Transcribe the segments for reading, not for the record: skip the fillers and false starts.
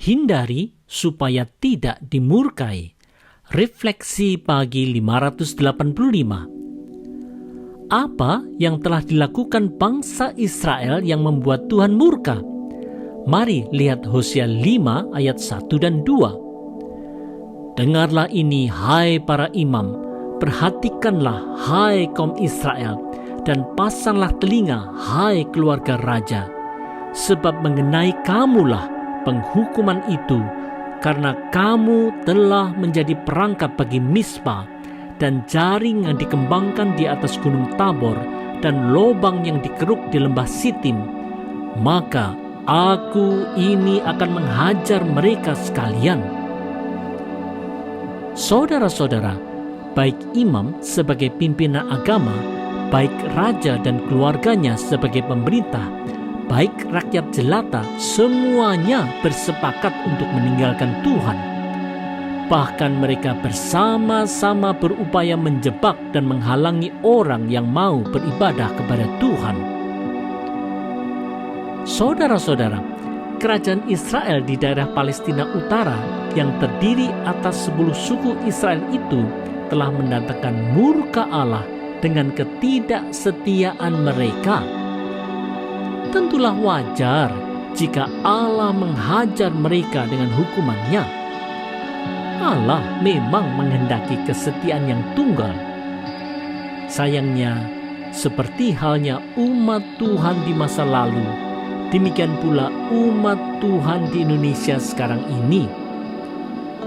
hindari supaya tidak dimurkai. Refleksi pagi 585. Apa yang telah dilakukan bangsa Israel yang membuat Tuhan murka? Mari lihat Hosea 5 ayat 1 dan 2. Dengarlah ini, hai para imam, perhatikanlah, hai kaum Israel, dan pasanglah telinga, hai keluarga raja. Sebab mengenai kamulah penghukuman itu, karena kamu telah menjadi perangkap bagi Mispa, dan jaring yang dikembangkan di atas gunung Tabor, dan lobang yang dikeruk di lembah Sitim. Maka aku ini akan menghajar mereka sekalian. Saudara-saudara, baik imam sebagai pimpinan agama, baik raja dan keluarganya sebagai pemerintah, baik rakyat jelata, semuanya bersepakat untuk meninggalkan Tuhan. Bahkan mereka bersama-sama berupaya menjebak dan menghalangi orang yang mau beribadah kepada Tuhan. Saudara-saudara, kerajaan Israel di daerah Palestina Utara yang terdiri atas 10 suku Israel itu telah mendatangkan murka Allah dengan ketidaksetiaan mereka. Tentulah wajar jika Allah menghajar mereka dengan hukumannya. Allah memang menghendaki kesetiaan yang tunggal. Sayangnya, seperti halnya umat Tuhan di masa lalu, demikian pula umat Tuhan di Indonesia sekarang ini.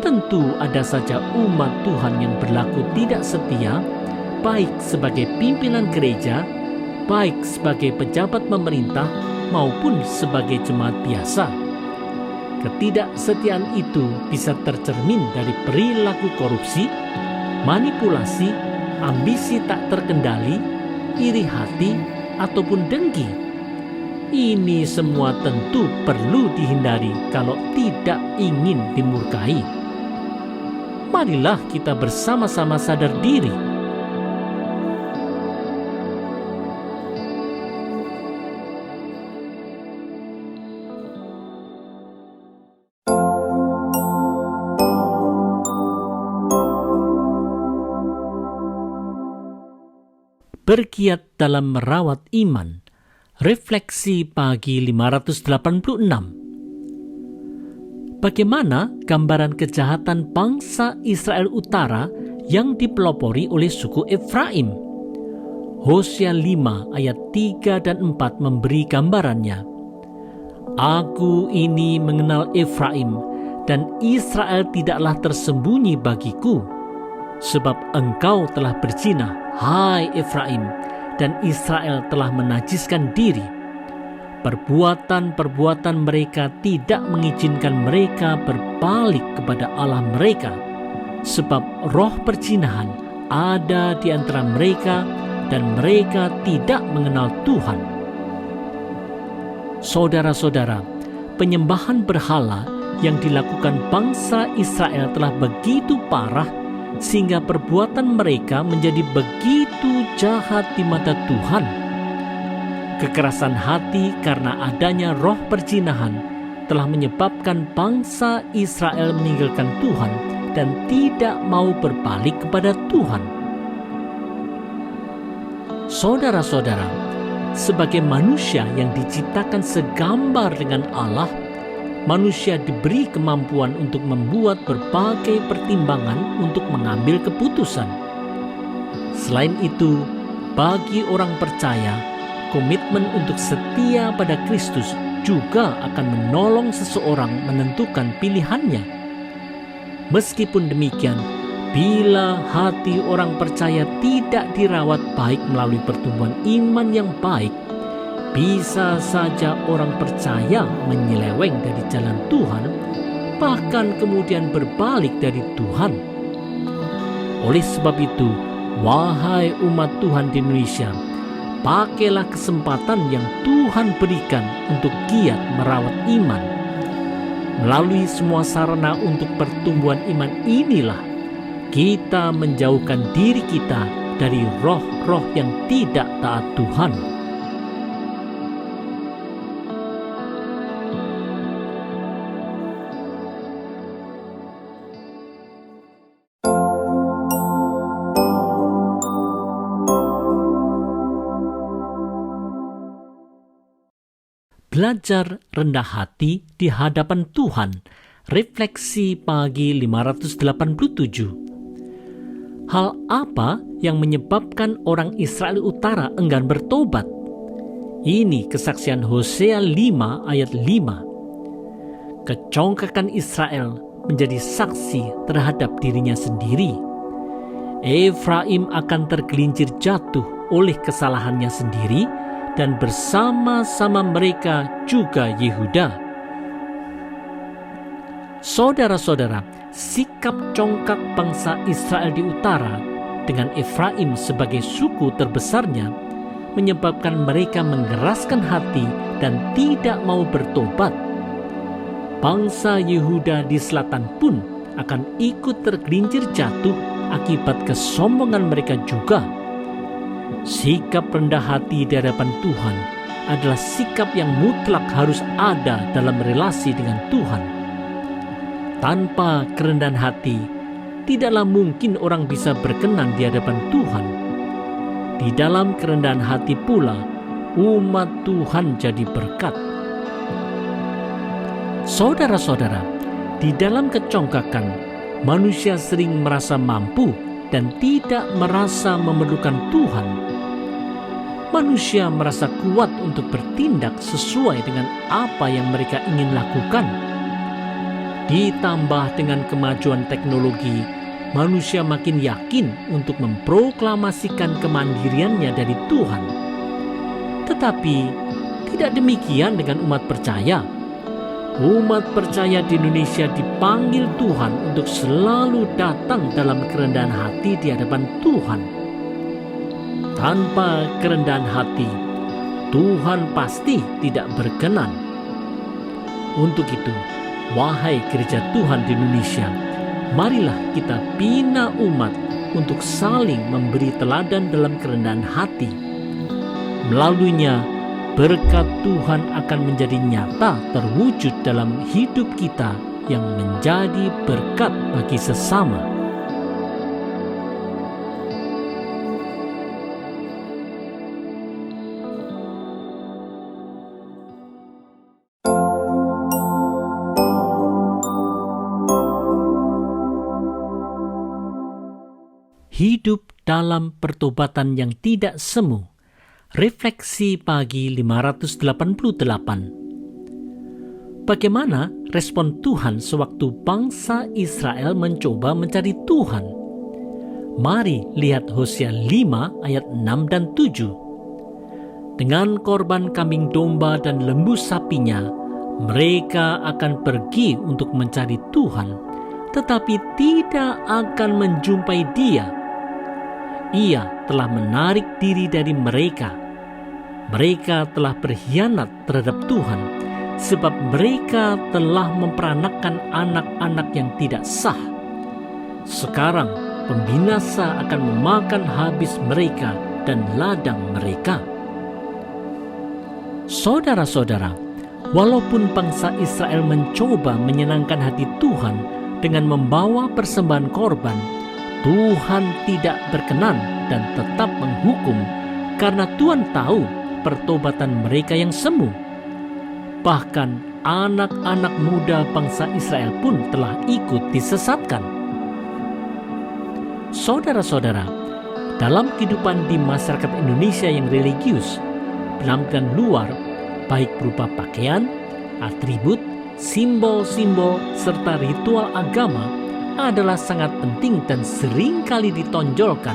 Tentu ada saja umat Tuhan yang berlaku tidak setia, baik sebagai pimpinan gereja, baik sebagai pejabat pemerintah maupun sebagai jemaat biasa. Ketidaksetiaan itu bisa tercermin dari perilaku korupsi, manipulasi, ambisi tak terkendali, iri hati, ataupun dengki. Ini semua tentu perlu dihindari kalau tidak ingin dimurkai. Marilah kita bersama-sama sadar diri. Bergiat dalam merawat iman. Refleksi pagi 586. Bagaimana gambaran kejahatan bangsa Israel Utara yang dipelopori oleh suku Efraim? Hosea 5 ayat 3 dan 4 memberi gambarannya. Aku ini mengenal Efraim, dan Israel tidaklah tersembunyi bagiku. Sebab engkau telah berzina, hai Efraim, dan Israel telah menajiskan diri. Perbuatan-perbuatan mereka tidak mengizinkan mereka berbalik kepada Allah mereka, sebab roh perzinahan ada di antara mereka, dan mereka tidak mengenal Tuhan. Saudara-saudara, penyembahan berhala yang dilakukan bangsa Israel telah begitu parah sehingga perbuatan mereka menjadi begitu jahat di mata Tuhan. Kekerasan hati karena adanya roh perzinahan telah menyebabkan bangsa Israel meninggalkan Tuhan dan tidak mau berbalik kepada Tuhan. Saudara-saudara, sebagai manusia yang diciptakan segambar dengan Allah, manusia diberi kemampuan untuk membuat berbagai pertimbangan untuk mengambil keputusan. Selain itu, bagi orang percaya, komitmen untuk setia pada Kristus juga akan menolong seseorang menentukan pilihannya. Meskipun demikian, bila hati orang percaya tidak dirawat baik melalui pertumbuhan iman yang baik, bisa saja orang percaya menyeleweng dari jalan Tuhan, bahkan kemudian berbalik dari Tuhan. Oleh sebab itu, wahai umat Tuhan di Indonesia, pakailah kesempatan yang Tuhan berikan untuk giat merawat iman. Melalui semua sarana untuk pertumbuhan iman inilah kita menjauhkan diri kita dari roh-roh yang tidak taat Tuhan. belajar rendah hati di hadapan Tuhan. Refleksi pagi 587. Hal apa yang menyebabkan orang Israel Utara enggan bertobat? Ini kesaksian Hosea 5 ayat 5. Kecongkakan Israel menjadi saksi terhadap dirinya sendiri. Efraim akan tergelincir jatuh oleh kesalahannya sendiri, dan bersama-sama mereka juga Yehuda. Saudara-saudara, sikap congkak bangsa Israel di utara dengan Efraim sebagai suku terbesarnya menyebabkan mereka mengeraskan hati dan tidak mau bertobat. Bangsa Yehuda di selatan pun akan ikut tergelincir jatuh akibat kesombongan mereka juga. Sikap rendah hati di hadapan Tuhan adalah sikap yang mutlak harus ada dalam relasi dengan Tuhan. Tanpa kerendahan hati, tidaklah mungkin orang bisa berkenan di hadapan Tuhan. Di dalam kerendahan hati pula, umat Tuhan jadi berkat. Saudara-saudara, di dalam kecongkakan, manusia sering merasa mampu dan tidak merasa memerlukan Tuhan. Manusia merasa kuat untuk bertindak sesuai dengan apa yang mereka ingin lakukan. Ditambah dengan kemajuan teknologi, manusia makin yakin untuk memproklamasikan kemandiriannya dari Tuhan. Tetapi tidak demikian dengan umat percaya. Umat percaya di Indonesia dipanggil Tuhan untuk selalu datang dalam kerendahan hati di hadapan Tuhan. Tanpa kerendahan hati, Tuhan pasti tidak berkenan. Untuk itu, wahai gereja Tuhan di Indonesia, marilah kita bina umat untuk saling memberi teladan dalam kerendahan hati. Melaluinya, berkat Tuhan akan menjadi nyata terwujud dalam hidup kita yang menjadi berkat bagi sesama. Hidup dalam pertobatan yang tidak semu. Refleksi pagi 588. Bagaimana respon Tuhan sewaktu bangsa Israel mencoba mencari Tuhan? Mari lihat Hosea 5 ayat 6 dan 7. Dengan korban kambing domba dan lembu sapinya, mereka akan pergi untuk mencari Tuhan, tetapi tidak akan menjumpai Dia. Ia telah menarik diri dari mereka. Mereka telah berkhianat terhadap Tuhan, sebab mereka telah memperanakkan anak-anak yang tidak sah. Sekarang pembinasa akan memakan habis mereka dan ladang mereka. Saudara-saudara, walaupun bangsa Israel mencoba menyenangkan hati Tuhan dengan membawa persembahan korban, Tuhan tidak berkenan dan tetap menghukum, karena Tuhan tahu pertobatan mereka yang semu. Bahkan anak-anak muda bangsa Israel pun telah ikut disesatkan. Saudara-saudara, dalam kehidupan di masyarakat Indonesia yang religius, penampilan luar, baik berupa pakaian, atribut, simbol-simbol, serta ritual agama adalah sangat penting dan seringkali ditonjolkan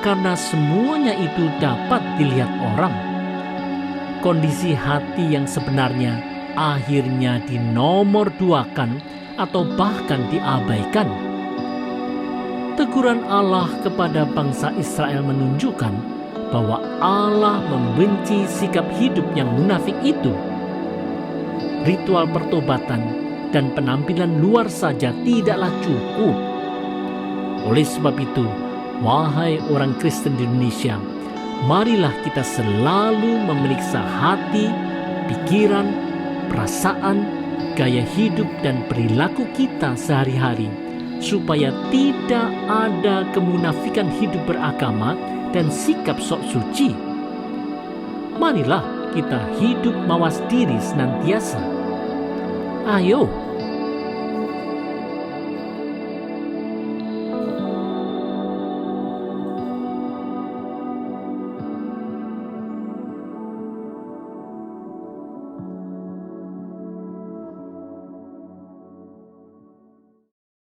karena semuanya itu dapat dilihat orang. Kondisi hati yang sebenarnya akhirnya dinomorduakan atau bahkan diabaikan. Teguran Allah kepada bangsa Israel menunjukkan bahwa Allah membenci sikap hidup yang munafik itu. Ritual pertobatan dan penampilan luar saja tidaklah cukup. Oleh sebab itu, wahai orang Kristen di Indonesia, marilah kita selalu memeriksa hati, pikiran, perasaan, gaya hidup dan perilaku kita sehari-hari, supaya tidak ada kemunafikan hidup beragama dan sikap sok suci. Marilah kita hidup mawas diri senantiasa. Ayo,